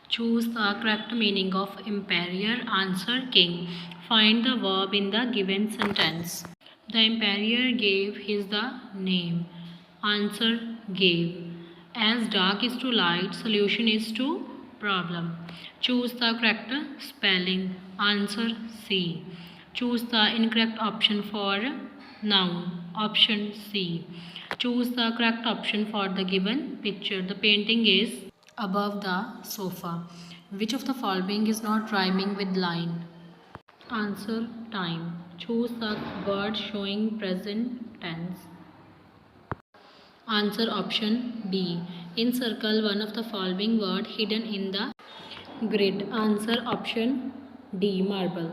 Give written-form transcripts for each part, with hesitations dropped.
Choose the correct meaning of emperor. Answer king. Find the verb in the given sentence. The emperor gave his the name. Answer gave. As dark is to light, solution is to problem. Choose the correct spelling. Answer C. Choose the incorrect option for noun. Option C. Choose the correct option for the given picture. The painting is above the sofa. Which of the following is not rhyming with line? Answer time. Choose the word showing present tense. Answer option B. Encircle one of the following word hidden in the grid. Answer option D. Marble.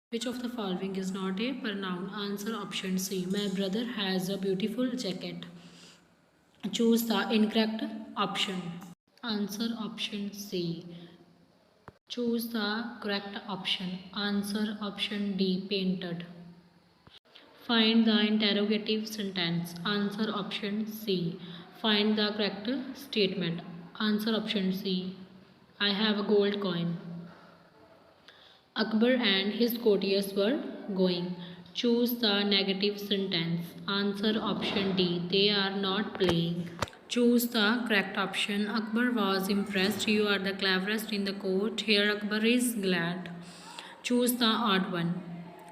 Which of the following is not a pronoun? Answer option C. My brother has a beautiful jacket. Choose the incorrect option. Answer option C. Choose the correct option. Answer option D. Painted. Find the interrogative sentence. Answer option C. Find the correct statement. Answer option C. I have a gold coin. Akbar and his courtiers were going. Choose the negative sentence. Answer option D. They are not playing. Choose the correct option. Akbar was impressed. You are the cleverest in the court. Here Akbar is glad. Choose the odd one.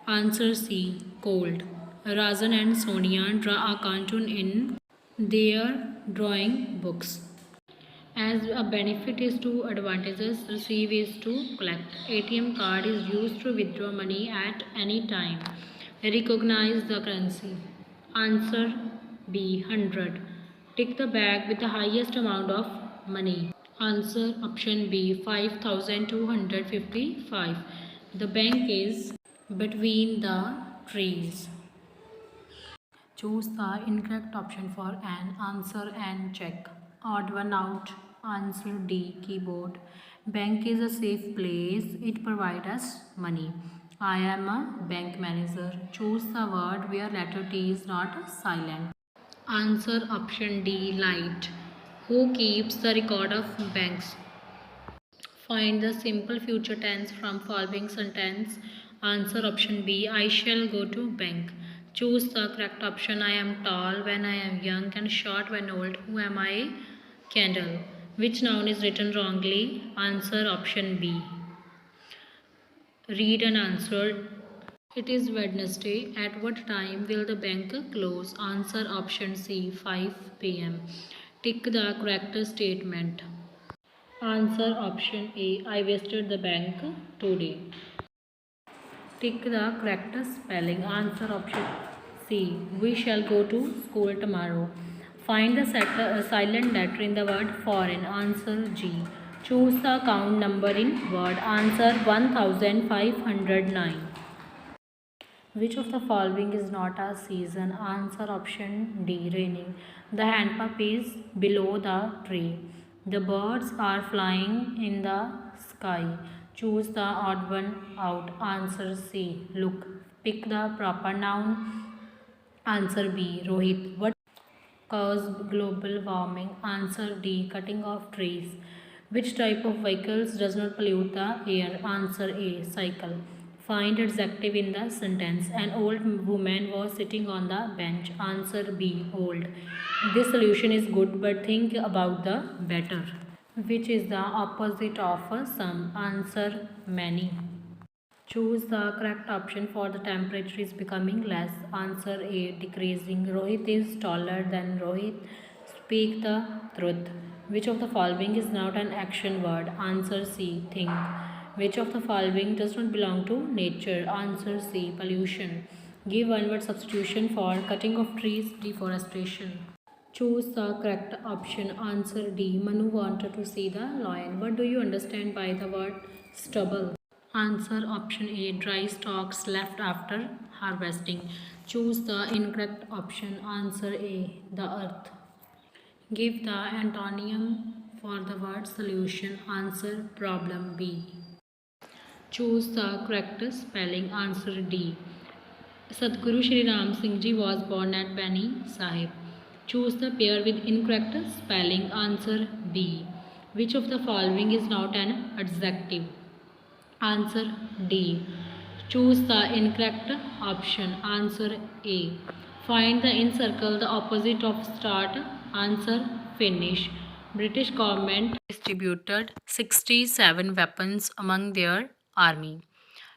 Answer C. Cold. Razan and Sonia draw a cartoon in their drawing books. As a benefit is to advantages, receive is to collect. ATM card is used to withdraw money at any time. Recognize the currency. Answer B. 100. Tick the bag with the highest amount of money. Answer option B. 5255. The bank is between the trees. Choose the incorrect option for an answer and check. Odd one out. Answer D. Keyboard. Bank is a safe place. It provides us money. I am a bank manager. Choose the word where letter T is not silent. Answer option D. Light. Who keeps the record of banks? Find the simple future tense from following sentence. Answer option B. I shall go to bank. Choose the correct option. I am tall when I am young and short when old. Who am I? Candle. Which noun is written wrongly? Answer option B. Read and answer. It is Wednesday. At what time will the bank close? Answer option C. 5 p.m. Tick the correct statement. Answer option A. I visited the bank today. Tick the correct spelling. Answer option C. We shall go to school tomorrow. Find the silent letter in the word foreign. Answer G. Choose the count number in word. Answer 1509. Which of the following is not a season? Answer option D. Raining. The hand pump is below the tree. The birds are flying in the sky. Choose the odd one out. Answer C. Look. Pick the proper noun. Answer B. Rohit. What caused global warming? Answer D. Cutting of trees. Which type of vehicles does not pollute the air? Answer A. Cycle. Find adjective in the sentence. An old woman was sitting on the bench. Answer B. Old. This solution is good, but think about the better. Which is the opposite of some? Answer many. Choose the correct option for the temperature is becoming less. Answer A. Decreasing. Rohit is taller than Rohit. Speak the truth. Which of the following is not an action word? Answer C. Think. Which of the following does not belong to nature? Answer C. Pollution. Give one word substitution for cutting of trees, deforestation. Choose the correct option. Answer D. Manu wanted to see the lion. What do you understand by the word stubble? Answer option A. Dry stalks left after harvesting. Choose the incorrect option. Answer A. The earth. Give the antonym for the word solution. Answer problem B. Choose the correct spelling. Answer D. Sadhguru Shri Ram Singh Ji was born at Bani Sahib. Choose the pair with incorrect spelling. Answer B. Which of the following is not an adjective? Answer D. Choose the incorrect option. Answer A. Find the in circle the opposite of start. Answer finish. British government distributed 67 weapons among their army.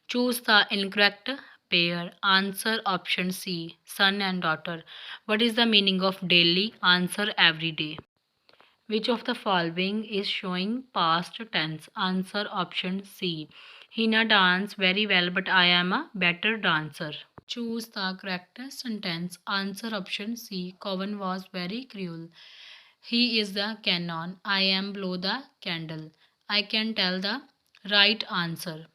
Choose the incorrect pair. Answer option C. Son and daughter. What is the meaning of daily? Answer every day. Which of the following is showing past tense? Answer option C. Hina dance very well, but I am a better dancer. Choose the correct sentence. Answer option C. Cowan was very cruel. He is the cannon. I am blow the candle. I can tell the right answer.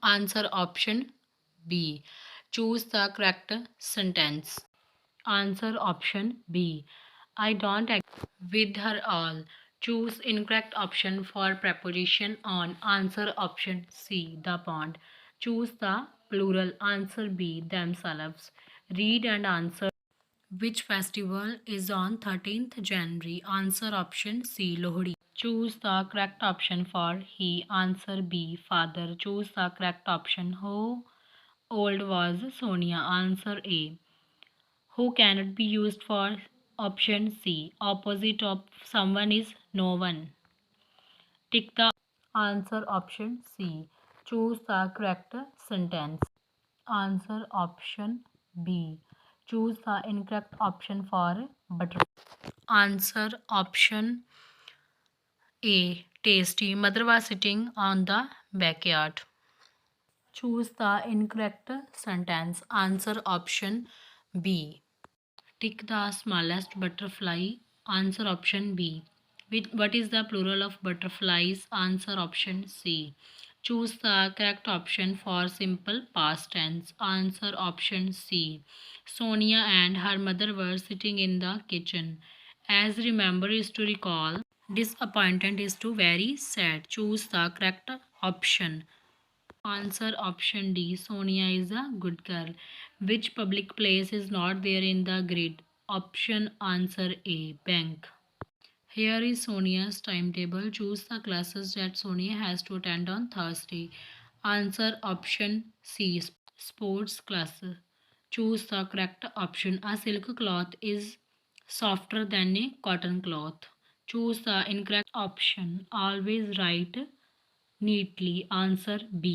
Answer option B. Choose the correct sentence. Answer option B. I don't agree with her all. Choose incorrect option for preposition on. Answer option C. The pond. Choose the plural. Answer B. Themselves. Read and answer. Which festival is on 13th January? Answer option C. Lohri. Choose the correct option for he. Answer B. Father. Choose the correct option. How old was Sonia? Answer A. Who cannot be used for option C. Opposite of someone is no one. Tick the answer option C. Choose the correct sentence. Answer option B. Choose the incorrect option for butterfly. Answer option A. Tasty. Mother was sitting on the backyard. Choose the incorrect sentence. Answer option B. Tick the smallest butterfly. Answer option B. What is the plural of butterflies? Answer option C. Choose the correct option for simple past tense. Answer option C. Sonia and her mother were sitting in the kitchen. As remember is to recall. Disappointed is to very sad. Choose the correct option. Answer option D. Sonia is a good girl. Which public place is not there in the grid? Option answer A. Bank. Here is Sonia's timetable. Choose the classes that Sonia has to attend on Thursday. Answer option C. Sports classes. Choose the correct option. A silk cloth is softer than a cotton cloth. Choose the incorrect option. Always write neatly. Answer B.